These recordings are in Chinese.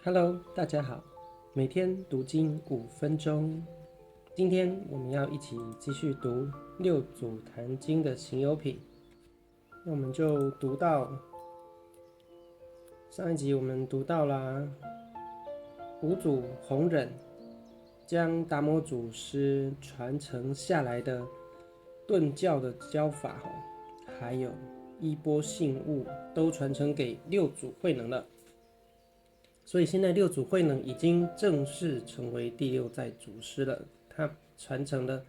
Hello，大家好，每天读经5分钟。今天我们要一起继续读《六祖坛经》的行有品。那我们就读到上一集，我们读到啦，五祖弘忍将达摩祖师传承下来的顿教的教法，还有衣钵信物，都传承给六祖慧能了。所以现在六祖慧能已经正式成为第六代祖师了，他传承了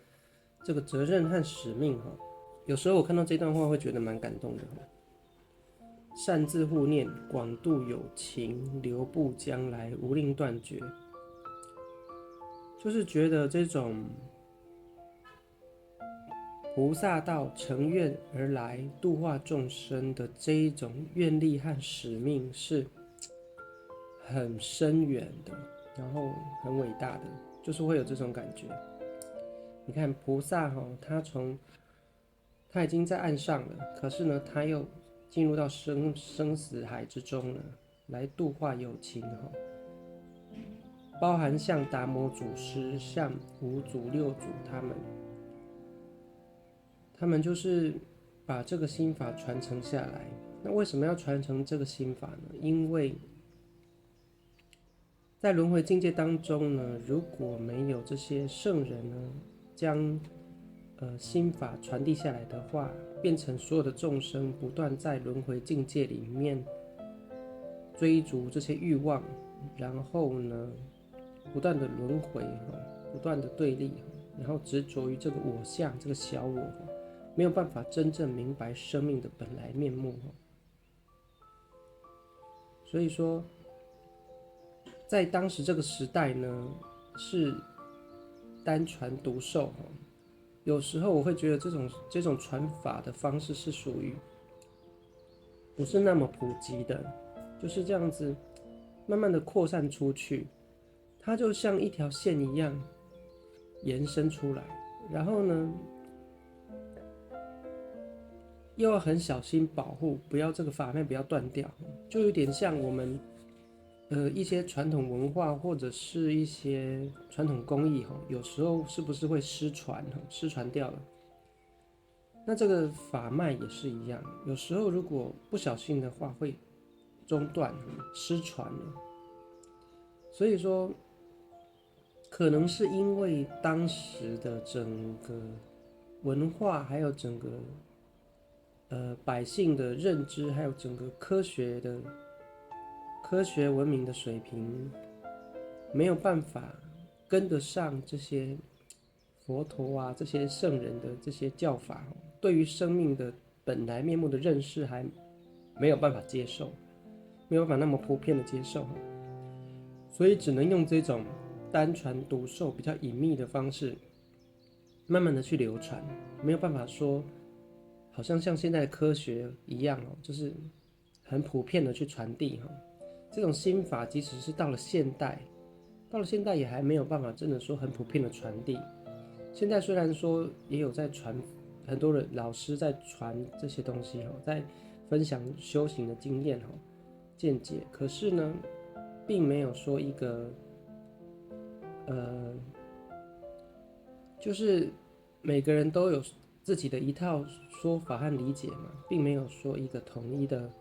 这个责任和使命。有时候我看到这段话会觉得蛮感动的。善自护念，广度有情，留步将来，无令断绝。就是觉得这种菩萨道乘愿而来度化众生的这一种愿力和使命是很深远的，然后很伟大的，就是会有这种感觉。你看菩萨他已经在岸上了，可是呢，他又进入到生死海之中了，来度化有情包含像达摩祖师、像五祖、六祖他们就是把这个心法传承下来。那为什么要传承这个心法呢？因为在轮回境界当中呢，如果没有这些圣人呢，将心法传递下来的话，变成所有的众生不断在轮回境界里面追逐这些欲望，然后呢，不断的轮回，不断的对立，然后执着于这个我相，这个小我，没有办法真正明白生命的本来面目。所以说，在当时这个时代呢，是单传独授。有时候我会觉得这种传法的方式是属于不是那么普及的，就是这样子慢慢的扩散出去，它就像一条线一样延伸出来，然后呢，又要很小心保护，不要这个法脉不要断掉，就有点像我们一些传统文化或者是一些传统工艺，有时候是不是会失传掉了？那这个法脉也是一样，有时候如果不小心的话会中断失传了。所以说，可能是因为当时的整个文化，还有整个百姓的认知，还有整个科学文明的水平，没有办法跟得上这些佛陀啊，这些圣人的这些教法，对于生命的本来面目的认识还没有办法接受，没有办法那么普遍的接受，所以只能用这种单传独授比较隐秘的方式，慢慢的去流传，没有办法说好像现在的科学一样，就是很普遍的去传递。这种心法即使是到了现代也还没有办法真的说很普遍的传递。现在虽然说也有在传，很多人老师在传这些东西，在分享修行的经验见解，可是呢，并没有说一个就是每个人都有自己的一套说法和理解嘛，并没有说一个统一的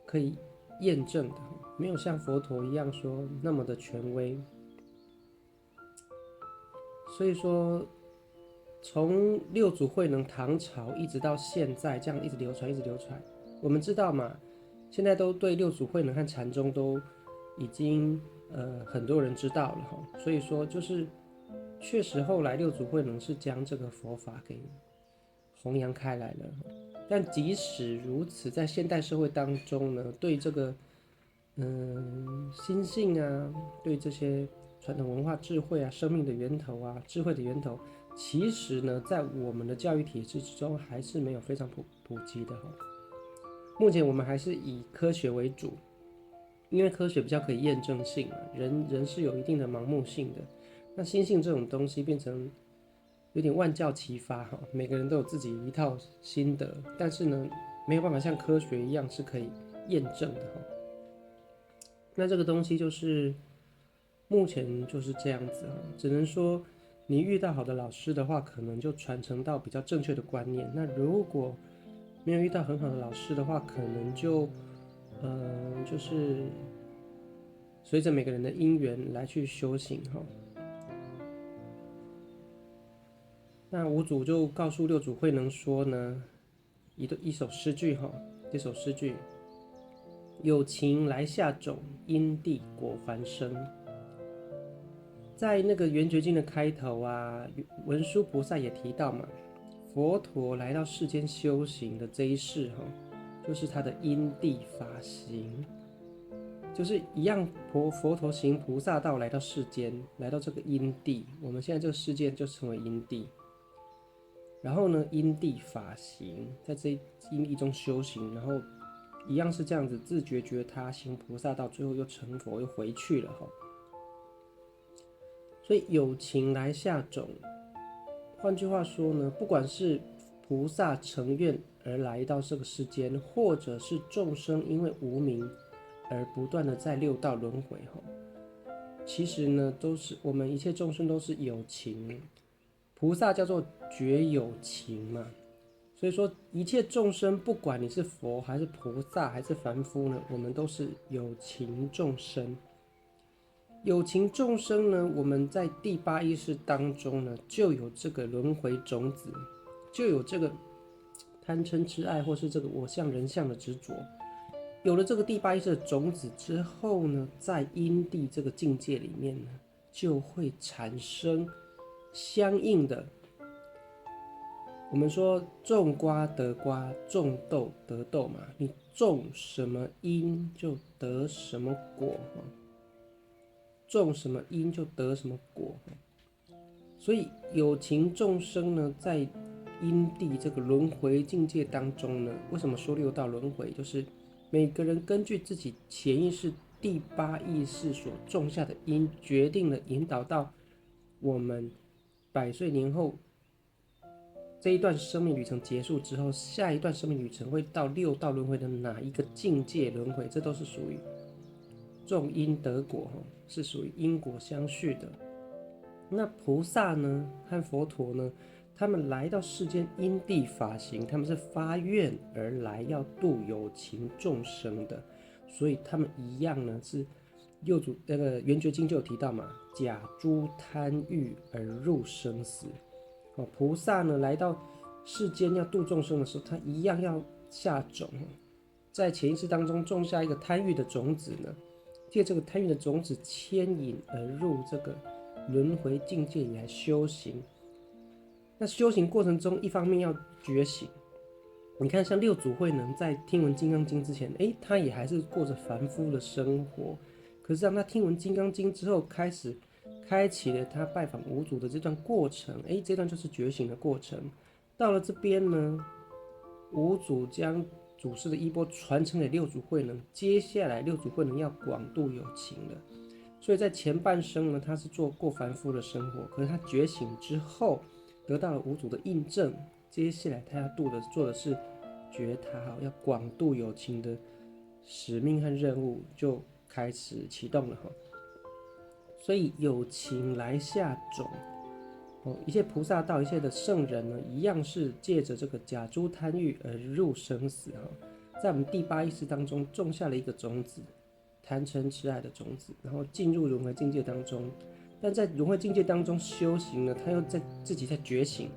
可以验证的，没有像佛陀一样说那么的权威。所以说，从六祖慧能唐朝一直到现在，这样一直流传，一直流传。我们知道嘛，现在都对六祖慧能和禅宗都已经很多人知道了。所以说，就是确实后来六祖慧能是将这个佛法给弘扬开来了。但即使如此，在现代社会当中呢，对这个心性啊，对这些传统文化智慧啊，生命的源头啊，智慧的源头，其实呢，在我们的教育体制之中，还是没有非常普及的。目前我们还是以科学为主，因为科学比较可以验证性，人是有一定的盲目性的。那心性这种东西变成有点万教齐发，每个人都有自己一套心得，但是呢，没有办法像科学一样是可以验证的。那这个东西就是目前就是这样子，只能说你遇到好的老师的话，可能就传承到比较正确的观念。那如果没有遇到很好的老师的话，可能就是随着每个人的因缘来去修行哈。那五祖就告诉六祖慧能说呢，一首诗句哈，这首诗句：有情来下种，因地果还生。在那个圆觉经的开头啊，文殊菩萨也提到嘛，佛陀来到世间修行的这一世哈，就是他的因地法行，就是一样佛陀行菩萨道来到世间，来到这个因地，我们现在这个世界就称为因地。然后呢，因地法行，在这因地中修行，然后一样是这样子自觉觉他行菩萨道，最后又成佛，又回去了哈。所以有情来下种，换句话说呢，不管是菩萨成愿而来到这个世间，或者是众生因为无明而不断的在六道轮回哈，其实呢，都是我们一切众生都是有情。菩萨叫做觉有情嘛，所以说一切众生，不管你是佛还是菩萨还是凡夫呢，我们都是有情众生。有情众生呢，我们在第八意识当中呢，就有这个轮回种子，就有这个贪嗔痴爱或是这个我相人相的执着。有了这个第八意识的种子之后呢，在因地这个境界里面呢，就会产生相应的，我们说种瓜得瓜，种豆得豆嘛，你种什么因就得什么果，种什么因就得什么果。所以有情众生呢，在因地这个轮回境界当中呢，为什么说六道轮回？就是每个人根据自己潜意识第八意识所种下的因，决定了引导到我们100岁年后这一段生命旅程结束之后，下一段生命旅程会到六道轮回的哪一个境界轮回，这都是属于种因得果，是属于因果相续的。那菩萨呢和佛陀呢，他们来到世间因地法行，他们是发愿而来要度有情众生的，所以他们一样呢是六祖那个圆觉经就有提到嘛，假诸贪欲而入生死。菩萨呢来到世间要度众生的时候，他一样要下种，在潜意识当中种下一个贪欲的种子呢，借这个贪欲的种子牵引而入这个轮回境界里来修行。那修行过程中，一方面要觉醒。你看，像六祖慧能在听闻《金刚经》之前，他也还是过着凡夫的生活。可是当他听闻《金刚经》之后，开启了他拜访五祖的这段过程，这段就是觉醒的过程。到了这边呢，五祖将祖师的衣钵传承给六祖慧能，接下来六祖慧能要广度有情了。所以在前半生呢，他是过凡夫的生活，可是他觉醒之后，得到了五祖的印证，接下来他要做的是觉他要广度有情的使命和任务就开始启动了哈。所以有情来下种，一切菩萨道，一切的圣人呢，一样是借着这个假诸贪欲而入生死哈，在我们第八意识当中种下了一个种子，贪嗔痴爱的种子，然后进入轮回境界当中。但在轮回境界当中修行呢，他又自己在觉醒，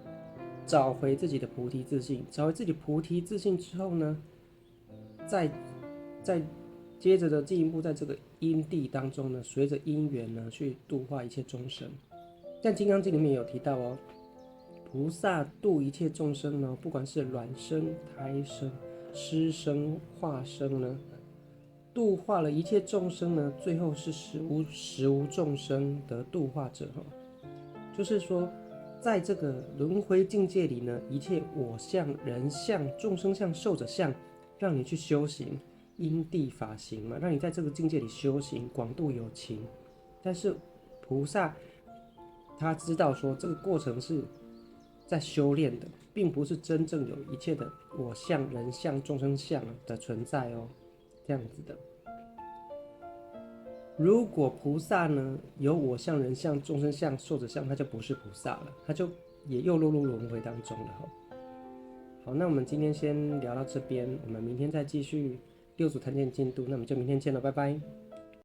找回自己的菩提自信，找回自己菩提自信之后呢，再接着的进一步在这个因地当中呢，随着因缘呢去度化一切众生。在《金刚经》里面有提到哦，菩萨度一切众生呢，不管是卵生、胎生、湿生、化生呢，度化了一切众生呢，最后是实无众生得度化者哈。就是说，在这个轮回境界里呢，一切我相、人相、众生相、寿者相，让你去修行因地法行嘛，让你在这个境界里修行，广度有情。但是菩萨他知道说，这个过程是在修炼的，并不是真正有一切的我相、人相、众生相的存在哦，这样子的。如果菩萨呢有我相、人相、众生相、寿者相，他就不是菩萨了，他就也又落入轮回当中了哈。好，那我们今天先聊到这边，我们明天再继续六祖坛经进度，那我们就明天见了，拜拜。